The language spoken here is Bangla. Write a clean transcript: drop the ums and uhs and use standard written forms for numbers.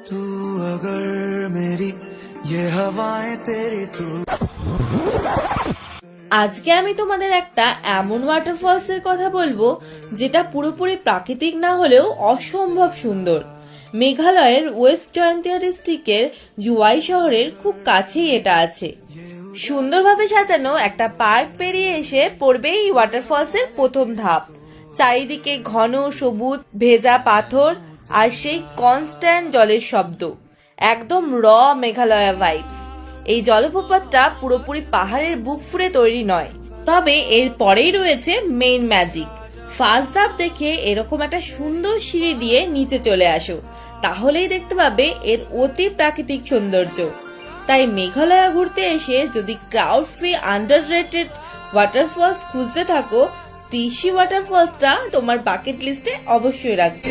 तू अगर मेरी ये हवाएं तेरी तू। আজকে আমি তোমাদের একটা এমন ওয়াটারফলস এর কথা বলবো যেটা পুরোপুরি প্রাকৃতিক না হলেও অসম্ভব সুন্দর। মেঘালয়ের ওয়েস্ট জয়ন্তিয়া ডিস্ট্রিক্টের জুয়াই শহরের খুব কাছেই এটা আছে। সুন্দরভাবে সাজানো একটা পার্ক পেরিয়ে এসে পড়বে এই ওয়াটারফলস এর প্রথম ধাপ। চারিদিকে ঘন সবুজ ভেজা পাথর আর সেই কনস্ট্যান্ট জলের শব্দ, একদম র মেঘালয়া ভাইবস। এই জলপ্রপাতটা পুরোপুরি পাহাড়ের বুক ফুঁড়ে তৈরি নয়, তবে এর পরেই রয়েছে মেইন ম্যাজিক। ফার্স্ট ধাপ দেখে এরকম একটা সুন্দর সিঁড়ি দিয়ে নিচে চলে আসো, তাহলেই দেখতে পাবে এর অতি প্রাকৃতিক সৌন্দর্য। তাই মেঘালয়া ঘুরতে এসে যদি ক্রাউড ফ্রি আন্ডাররেটেড ওয়াটারফলস খুঁজতে থাকো, তিসি ওয়াটারফলসটা তোমার বাকেট লিস্টে অবশ্যই রাখবে।